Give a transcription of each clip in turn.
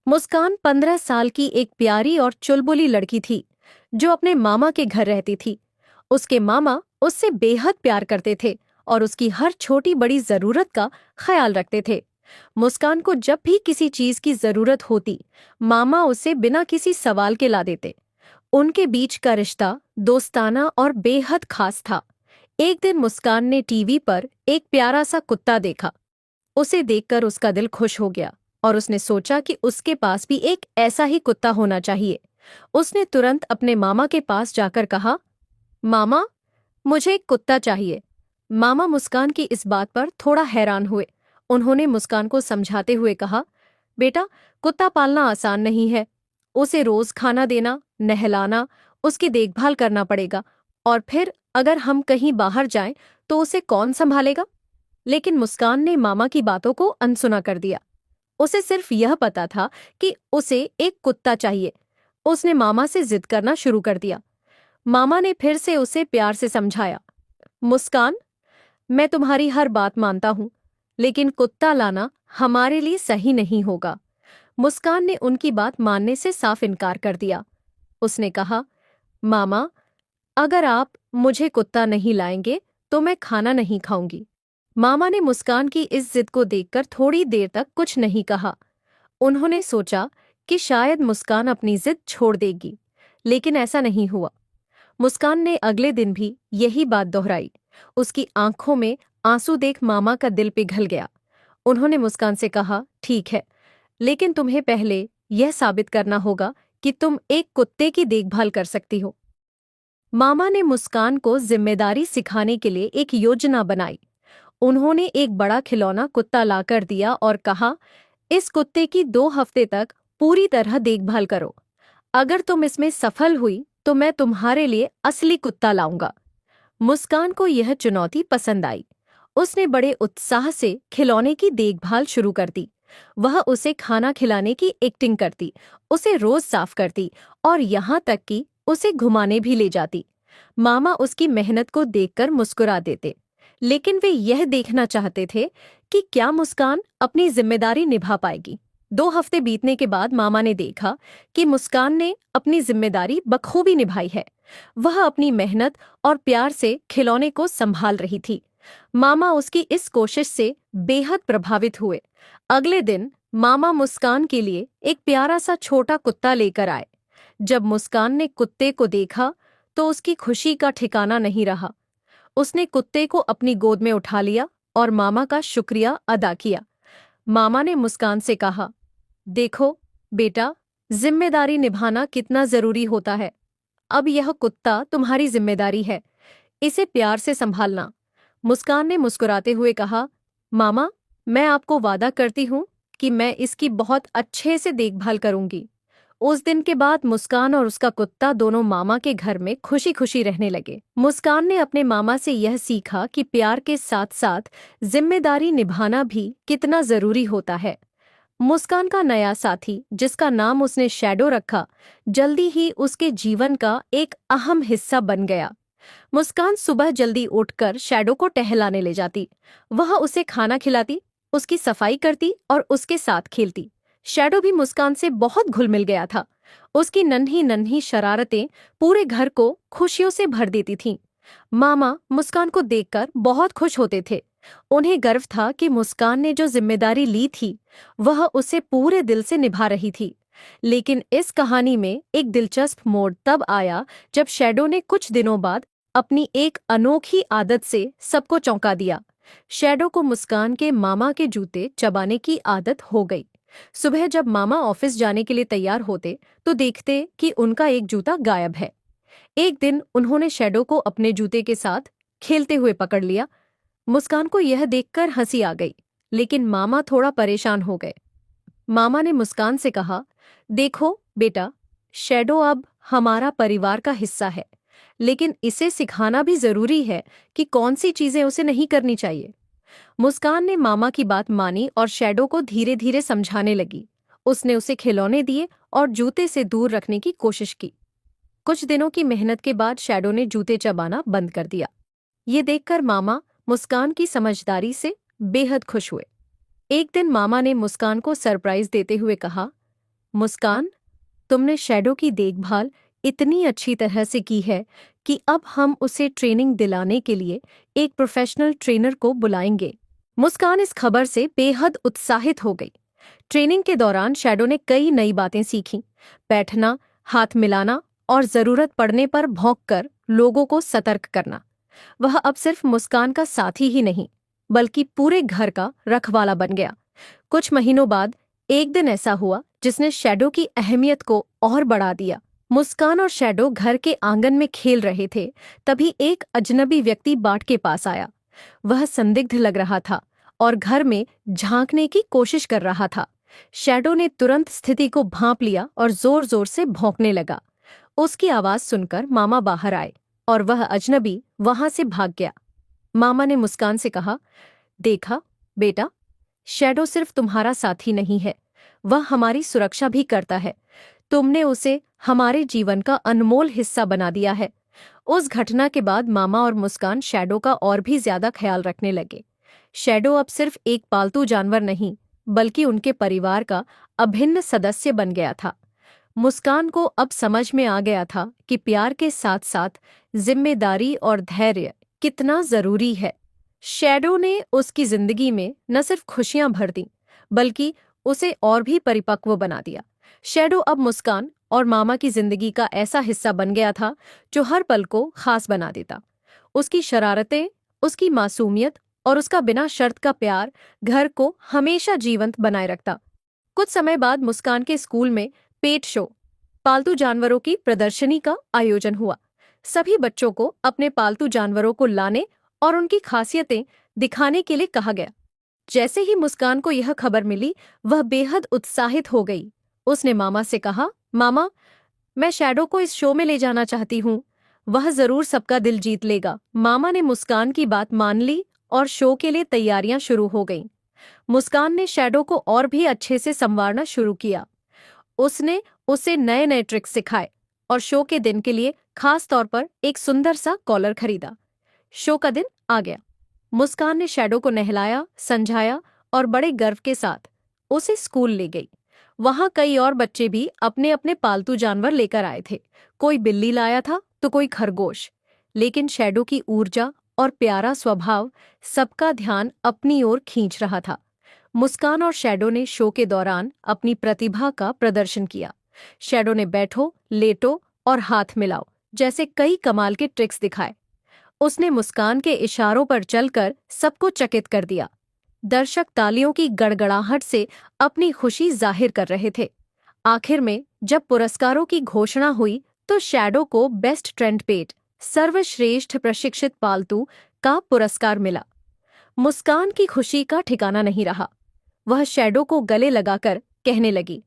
मुस्कान 15 साल की एक प्यारी और चुलबुली लड़की थी जो अपने मामा के घर रहती थी। उसके मामा उससे बेहद प्यार करते थे और उसकी हर छोटी बड़ी जरूरत का ख्याल रखते थे। मुस्कान को जब भी किसी चीज की जरूरत होती, मामा उसे बिना किसी सवाल के ला देते। उनके बीच का रिश्ता दोस्ताना और बेहद खास था। एक दिन मुस्कान ने टीवी पर एक प्यारा सा कुत्ता देखा। उसे देखकर उसका दिल खुश हो गया और उसने सोचा कि उसके पास भी एक ऐसा ही कुत्ता होना चाहिए। उसने तुरंत अपने मामा के पास जाकर कहा, मामा, मुझे एक कुत्ता चाहिए। मामा मुस्कान की इस बात पर थोड़ा हैरान हुए। उन्होंने मुस्कान को समझाते हुए कहा, बेटा, कुत्ता पालना आसान नहीं है। उसे रोज खाना देना, नहलाना, उसकी देखभाल करना पड़ेगा, और फिर अगर हम कहीं बाहर जाएं तो उसे कौन संभालेगा। लेकिन मुस्कान ने मामा की बातों को अनसुना कर दिया। उसे सिर्फ यह पता था कि उसे एक कुत्ता चाहिए। उसने मामा से जिद करना शुरू कर दिया। मामा ने फिर से उसे प्यार से समझाया, मुस्कान, मैं तुम्हारी हर बात मानता हूं, लेकिन कुत्ता लाना हमारे लिए सही नहीं होगा। मुस्कान ने उनकी बात मानने से साफ इनकार कर दिया। उसने कहा, मामा, अगर आप मुझे कुत्ता नहीं लाएंगे तो मैं खाना नहीं खाऊंगी। मामा ने मुस्कान की इस जिद को देखकर थोड़ी देर तक कुछ नहीं कहा। उन्होंने सोचा कि शायद मुस्कान अपनी जिद छोड़ देगी, लेकिन ऐसा नहीं हुआ। मुस्कान ने अगले दिन भी यही बात दोहराई। उसकी आंखों में आंसू देख मामा का दिल पिघल गया। उन्होंने मुस्कान से कहा, ठीक है, लेकिन तुम्हें पहले यह साबित करना होगा कि तुम एक कुत्ते की देखभाल कर सकती हो। मामा ने मुस्कान को जिम्मेदारी सिखाने के लिए एक योजना बनाई। उन्होंने एक बड़ा खिलौना कुत्ता लाकर दिया और कहा, इस कुत्ते की 2 हफ्ते तक पूरी तरह देखभाल करो। अगर तुम इसमें सफल हुई तो मैं तुम्हारे लिए असली कुत्ता लाऊंगा। मुस्कान को यह चुनौती पसंद आई। उसने बड़े उत्साह से खिलौने की देखभाल शुरू कर दी। वह उसे खाना खिलाने की एक्टिंग करती, उसे रोज साफ करती और यहाँ तक कि उसे घुमाने भी ले जाती। मामा उसकी मेहनत को देखकर मुस्कुरा देते, लेकिन वे यह देखना चाहते थे कि क्या मुस्कान अपनी जिम्मेदारी निभा पाएगी। 2 हफ्ते बीतने के बाद मामा ने देखा कि मुस्कान ने अपनी जिम्मेदारी बखूबी निभाई है। वह अपनी मेहनत और प्यार से खिलौने को संभाल रही थी। मामा उसकी इस कोशिश से बेहद प्रभावित हुए। अगले दिन मामा मुस्कान के लिए एक प्यारा सा छोटा कुत्ता लेकर आए। जब मुस्कान ने कुत्ते को देखा तो उसकी खुशी का ठिकाना नहीं रहा। उसने कुत्ते को अपनी गोद में उठा लिया और मामा का शुक्रिया अदा किया। मामा ने मुस्कान से कहा, देखो बेटा, जिम्मेदारी निभाना कितना जरूरी होता है। अब यह कुत्ता तुम्हारी जिम्मेदारी है, इसे प्यार से संभालना। मुस्कान ने मुस्कुराते हुए कहा, मामा, मैं आपको वादा करती हूँ कि मैं इसकी बहुत अच्छे से देखभाल करूंगी। उस दिन के बाद मुस्कान और उसका कुत्ता दोनों मामा के घर में खुशी खुशी रहने लगे। मुस्कान ने अपने मामा से यह सीखा कि प्यार के साथ साथ जिम्मेदारी निभाना भी कितना जरूरी होता है। मुस्कान का नया साथी, जिसका नाम उसने शैडो रखा, जल्दी ही उसके जीवन का एक अहम हिस्सा बन गया। मुस्कान सुबह जल्दी उठकर शैडो को टहलाने ले जाती। वह उसे खाना खिलाती, उसकी सफाई करती और उसके साथ खेलती। शैडो भी मुस्कान से बहुत घुल मिल गया था। उसकी नन्ही नन्ही शरारतें पूरे घर को खुशियों से भर देती थीं। मामा मुस्कान को देखकर बहुत खुश होते थे। उन्हें गर्व था कि मुस्कान ने जो जिम्मेदारी ली थी वह उसे पूरे दिल से निभा रही थी। लेकिन इस कहानी में एक दिलचस्प मोड़ तब आया जब शैडो ने कुछ दिनों बाद अपनी एक अनोखी आदत से सबको चौंका दिया। शैडो को मुस्कान के मामा के जूते चबाने की आदत हो गई। सुबह जब मामा ऑफिस जाने के लिए तैयार होते तो देखते कि उनका एक जूता गायब है। एक दिन उन्होंने शैडो को अपने जूते के साथ खेलते हुए पकड़ लिया। मुस्कान को यह देखकर हंसी आ गई, लेकिन मामा थोड़ा परेशान हो गए। मामा ने मुस्कान से कहा, देखो बेटा, शैडो अब हमारा परिवार का हिस्सा है, लेकिन इसे सिखाना भी जरूरी है कि कौन सी चीजें उसे नहीं करनी चाहिए। मुस्कान ने मामा की बात मानी और शैडो को धीरे धीरे समझाने लगी। उसने उसे खिलौने दिए और जूते से दूर रखने की कोशिश की। कुछ दिनों की मेहनत के बाद शैडो ने जूते चबाना बंद कर दिया। ये देखकर मामा मुस्कान की समझदारी से बेहद खुश हुए। एक दिन मामा ने मुस्कान को सरप्राइज देते हुए कहा, मुस्कान, तुमने शैडो की देखभाल इतनी अच्छी तरह से की है कि अब हम उसे ट्रेनिंग दिलाने के लिए एक प्रोफेशनल ट्रेनर को बुलाएंगे। मुस्कान इस खबर से बेहद उत्साहित हो गई। ट्रेनिंग के दौरान शैडो ने कई नई बातें सीखीं। बैठना, हाथ मिलाना और जरूरत पड़ने पर भौंककर लोगों को सतर्क करना। वह अब सिर्फ मुस्कान का साथी ही नहीं, बल्कि पूरे घर का रखवाला बन गया। कुछ महीनों बाद एक दिन ऐसा हुआ जिसने शैडो की अहमियत को और बढ़ा दिया। मुस्कान और शैडो घर के आंगन में खेल रहे थे, तभी एक अजनबी व्यक्ति बाट के पास आया। वह संदिग्ध लग रहा था और घर में झांकने की कोशिश कर रहा था। शैडो ने तुरंत स्थिति को भांप लिया और जोर जोर से भौंकने लगा। उसकी आवाज सुनकर मामा बाहर आए और वह अजनबी वहां से भाग गया। मामा ने मुस्कान से कहा, देखा बेटा, शैडो सिर्फ तुम्हारा साथी नहीं है, वह हमारी सुरक्षा भी करता है। तुमने उसे हमारे जीवन का अनमोल हिस्सा बना दिया है। उस घटना के बाद मामा और मुस्कान शैडो का और भी ज्यादा ख्याल रखने लगे। शैडो अब सिर्फ एक पालतू जानवर नहीं, बल्कि उनके परिवार का अभिन्न सदस्य बन गया था। मुस्कान को अब समझ में आ गया था कि प्यार के साथ साथ जिम्मेदारी और धैर्य कितना जरूरी है। शैडो ने उसकी जिंदगी में न सिर्फ खुशियां भर दी, बल्कि उसे और भी परिपक्व बना दिया। शैडो अब मुस्कान और मामा की जिंदगी का ऐसा हिस्सा बन गया था जो हर पल को खास बना देता। उसकी शरारतें, उसकी मासूमियत और उसका बिना शर्त का प्यार घर को हमेशा जीवंत बनाए रखता। कुछ समय बाद मुस्कान के स्कूल में पेट शो, पालतू जानवरों की प्रदर्शनी का आयोजन हुआ। सभी बच्चों को अपने पालतू जानवरों को लाने और उनकी खासियतें दिखाने के लिए कहा गया। जैसे ही मुस्कान को यह खबर मिली, वह बेहद उत्साहित हो गई। उसने मामा से कहा, मामा, मैं शैडो को इस शो में ले जाना चाहती हूँ। वह जरूर सबका दिल जीत लेगा। मामा ने मुस्कान की बात मान ली और शो के लिए तैयारियां शुरू हो गईं। मुस्कान ने शैडो को और भी अच्छे से संवारना शुरू किया। उसने उसे नए नए ट्रिक्स सिखाए और शो के दिन के लिए खास तौर पर एक सुंदर सा कॉलर खरीदा। शो का दिन आ गया। मुस्कान ने शैडो को नहलाया, समझाया और बड़े गर्व के साथ उसे स्कूल ले गई। वहां कई और बच्चे भी अपने अपने पालतू जानवर लेकर आए थे। कोई बिल्ली लाया था तो कोई खरगोश, लेकिन शैडो की ऊर्जा और प्यारा स्वभाव सबका ध्यान अपनी ओर खींच रहा था। मुस्कान और शैडो ने शो के दौरान अपनी प्रतिभा का प्रदर्शन किया। शैडो ने बैठो, लेटो और हाथ मिलाओ जैसे कई कमाल के ट्रिक्स दिखाए। उसने मुस्कान के इशारों पर चलकर सबको चकित कर दिया। दर्शक तालियों की गड़गड़ाहट से अपनी खुशी जाहिर कर रहे थे। आखिर में जब पुरस्कारों की घोषणा हुई तो शैडो को बेस्ट ट्रेंड पेट, सर्वश्रेष्ठ प्रशिक्षित पालतू का पुरस्कार मिला। मुस्कान की खुशी का ठिकाना नहीं रहा। वह शैडो को गले लगाकर कहने लगी,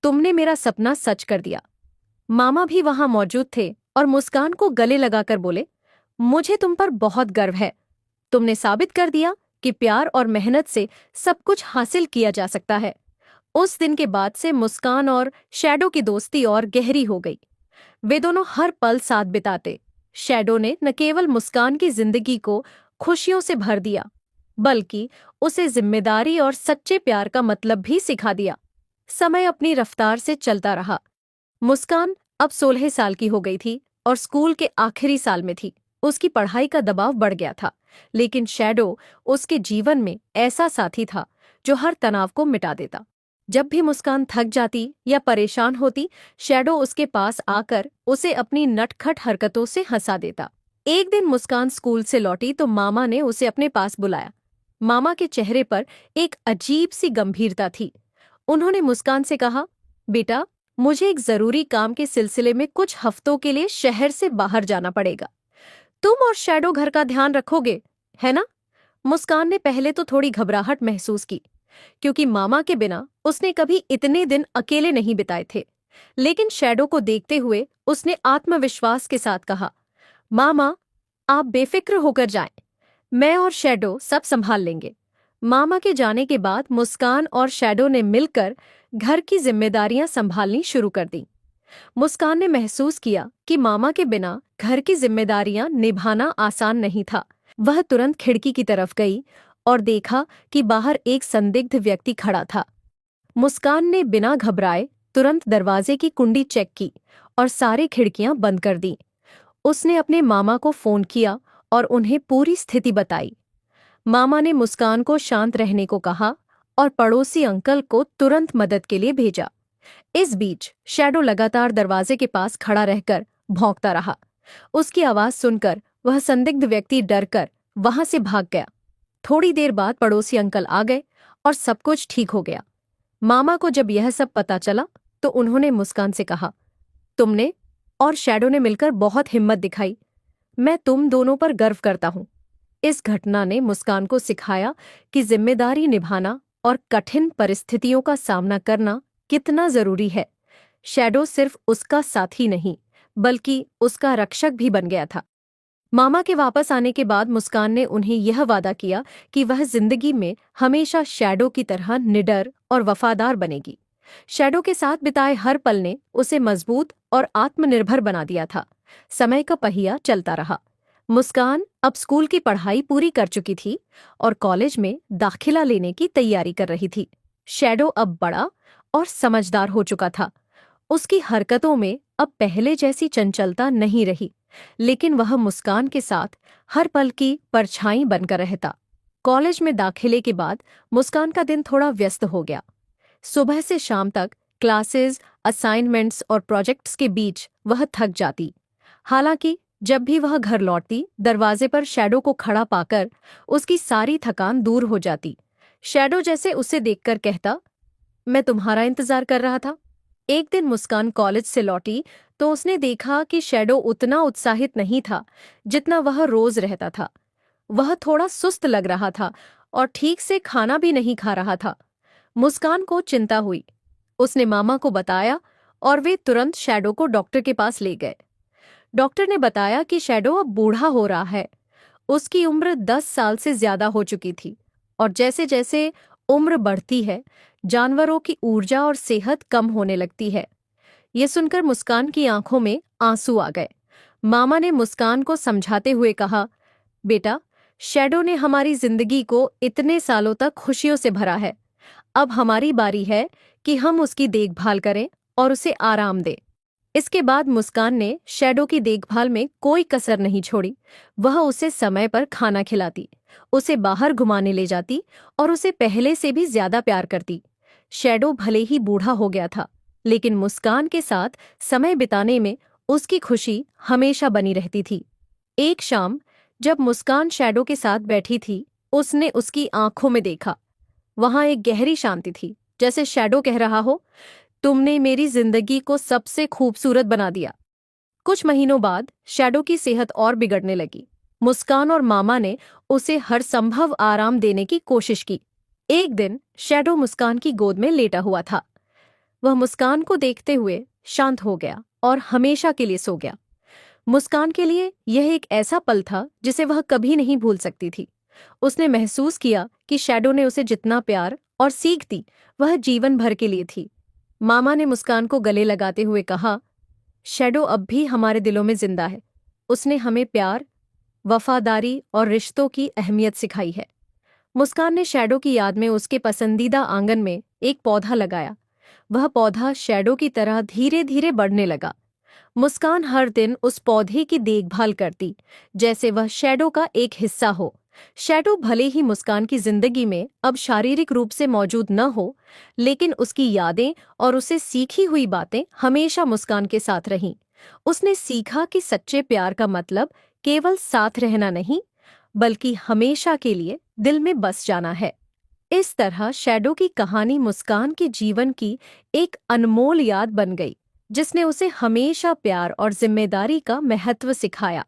तुमने मेरा सपना सच कर दिया। मामा भी वहां मौजूद थे और मुस्कान को गले लगाकर बोले, मुझे तुम पर बहुत गर्व है। तुमने साबित कर दिया कि प्यार और मेहनत से सब कुछ हासिल किया जा सकता है। उस दिन के बाद से मुस्कान और शैडो की दोस्ती और गहरी हो गई। वे दोनों हर पल साथ बिताते। शैडो ने न केवल मुस्कान की जिंदगी को खुशियों से भर दिया, बल्कि उसे जिम्मेदारी और सच्चे प्यार का मतलब भी सिखा दिया। समय अपनी रफ्तार से चलता रहा। मुस्कान अब 16 साल की हो गई थी और स्कूल के आखिरी साल में थी। उसकी पढ़ाई का दबाव बढ़ गया था, लेकिन शैडो उसके जीवन में ऐसा साथी था जो हर तनाव को मिटा देता। जब भी मुस्कान थक जाती या परेशान होती, शैडो उसके पास आकर उसे अपनी नटखट हरकतों से हंसा देता। एक दिन मुस्कान स्कूल से लौटी तो मामा ने उसे अपने पास बुलाया। मामा के चेहरे पर एक अजीब सी गंभीरता थी। उन्होंने मुस्कान से कहा, बेटा, मुझे एक जरूरी काम के सिलसिले में कुछ हफ्तों के लिए शहर से बाहर जाना पड़ेगा। तुम और शैडो घर का ध्यान रखोगे, है ना? मुस्कान ने पहले तो थोड़ी घबराहट महसूस की, क्योंकि मामा के बिना उसने कभी इतने दिन अकेले नहीं बिताए थे। लेकिन शैडो को देखते हुए उसने आत्मविश्वास के साथ कहा, मामा, आप बेफिक्र होकर जाएं। मैं और शैडो सब संभाल लेंगे। मामा के जाने के बाद मुस्कान और शैडो ने मिलकर घर की जिम्मेदारियां संभालनी शुरू कर दी। मुस्कान ने महसूस किया कि मामा के बिना घर की जिम्मेदारियां निभाना आसान नहीं था। वह तुरंत खिड़की की तरफ गई और देखा कि बाहर एक संदिग्ध व्यक्ति खड़ा था। मुस्कान ने बिना घबराए तुरंत दरवाजे की कुंडी चेक की और सारी खिड़कियां बंद कर दी। उसने अपने मामा को फोन किया और उन्हें पूरी स्थिति बताई। मामा ने मुस्कान को शांत रहने को कहा और पड़ोसी अंकल को तुरंत मदद के लिए भेजा। इस बीच शैडो लगातार दरवाजे के पास खड़ा रहकर भौंकता रहा। उसकी आवाज सुनकर वह संदिग्ध व्यक्ति डरकर वहां से भाग गया। थोड़ी देर बाद पड़ोसी अंकल आ गए और सब कुछ ठीक हो गया। मामा को जब यह सब पता चला तो उन्होंने मुस्कान से कहा, तुमने और शैडो ने मिलकर बहुत हिम्मत दिखाई। मैं तुम दोनों पर गर्व करता हूं। इस घटना ने मुस्कान को सिखाया कि जिम्मेदारी निभाना और कठिन परिस्थितियों का सामना करना कितना जरूरी है। शैडो सिर्फ उसका साथी नहीं बल्कि उसका रक्षक भी बन गया था। मामा के वापस आने के बाद मुस्कान ने उन्हें यह वादा किया कि वह जिंदगी में हमेशा शैडो की तरह निडर और वफादार बनेगी। शैडो के साथ बिताए हर पल ने उसे मजबूत और आत्मनिर्भर बना दिया था। समय का पहिया चलता रहा। मुस्कान अब स्कूल की पढ़ाई पूरी कर चुकी थी और कॉलेज में दाखिला लेने की तैयारी कर रही थी। शैडो अब बड़ा और समझदार हो चुका था। उसकी हरकतों में अब पहले जैसी चंचलता नहीं रही, लेकिन वह मुस्कान के साथ हर पल की परछाई बनकर रहता। कॉलेज में दाखिले के बाद मुस्कान का दिन थोड़ा व्यस्त हो गया। सुबह से शाम तक क्लासेस, असाइनमेंट्स और प्रोजेक्ट्स के बीच वह थक जाती। हालांकि जब भी वह घर लौटती, दरवाजे पर शैडो को खड़ा पाकर उसकी सारी थकान दूर हो जाती। शैडो जैसे उसे देखकर कहता, मैं तुम्हारा इंतजार कर रहा था। एक दिन मुस्कान कॉलेज से लौटी तो उसने देखा कि शैडो उतना उत्साहित नहीं था जितना वह रोज रहता था। वह थोड़ा सुस्त लग रहा था और ठीक से खाना भी नहीं खा रहा था। मुस्कान को चिंता हुई। उसने मामा को बताया और वे तुरंत शैडो को डॉक्टर के पास ले गए। डॉक्टर ने बताया कि शैडो अब बूढ़ा हो रहा है। उसकी उम्र 10 साल से ज्यादा हो चुकी थी और जैसे जैसे उम्र बढ़ती है, जानवरों की ऊर्जा और सेहत कम होने लगती है। ये सुनकर मुस्कान की आंखों में आंसू आ गए। मामा ने मुस्कान को समझाते हुए कहा, बेटा, शैडो ने हमारी जिंदगी को इतने सालों तक खुशियों से भरा है। अब हमारी बारी है कि हम उसकी देखभाल करें और उसे आराम दें। इसके बाद मुस्कान ने शैडो की देखभाल में कोई कसर नहीं छोड़ी। वह उसे समय पर खाना खिलाती, उसे बाहर घुमाने ले जाती और उसे पहले से भी ज्यादा प्यार करती। शैडो भले ही बूढ़ा हो गया था, लेकिन मुस्कान के साथ समय बिताने में उसकी खुशी हमेशा बनी रहती थी। एक शाम जब मुस्कान शैडो के साथ बैठी थी, उसने उसकी आंखों में देखा। वहां एक गहरी शांति थी, जैसे शैडो कह रहा हो, तुमने मेरी जिंदगी को सबसे खूबसूरत बना दिया। कुछ महीनों बाद शैडो की सेहत और बिगड़ने लगी। मुस्कान और मामा ने उसे हर संभव आराम देने की कोशिश की। एक दिन शैडो मुस्कान की गोद में लेटा हुआ था। वह मुस्कान को देखते हुए शांत हो गया और हमेशा के लिए सो गया। मुस्कान के लिए यह एक ऐसा पल था जिसे वह कभी नहीं भूल सकती थी। उसने महसूस किया कि शैडो ने उसे जितना प्यार और सीख दी, वह जीवन भर के लिए थी। मामा ने मुस्कान को गले लगाते हुए कहा, शैडो अब भी हमारे दिलों में जिंदा है। उसने हमें प्यार, वफादारी और रिश्तों की अहमियत सिखाई है। मुस्कान ने शैडो की याद में उसके पसंदीदा आंगन में एक पौधा लगाया। वह पौधा शैडो की तरह धीरे धीरे बढ़ने लगा। मुस्कान हर दिन उस पौधे की देखभाल करती, जैसे वह शैडो का एक हिस्सा हो। शैडो भले ही मुस्कान की जिंदगी में अब शारीरिक रूप से मौजूद न हो, लेकिन उसकी यादें और उसे सीखी हुई बातें हमेशा मुस्कान के साथ रहीं। उसने सीखा कि सच्चे प्यार का मतलब केवल साथ रहना नहीं, बल्कि हमेशा के लिए दिल में बस जाना है। इस तरह शैडो की कहानी मुस्कान के जीवन की एक अनमोल याद बन गई, जिसने उसे हमेशा प्यार और जिम्मेदारी का महत्व सिखाया।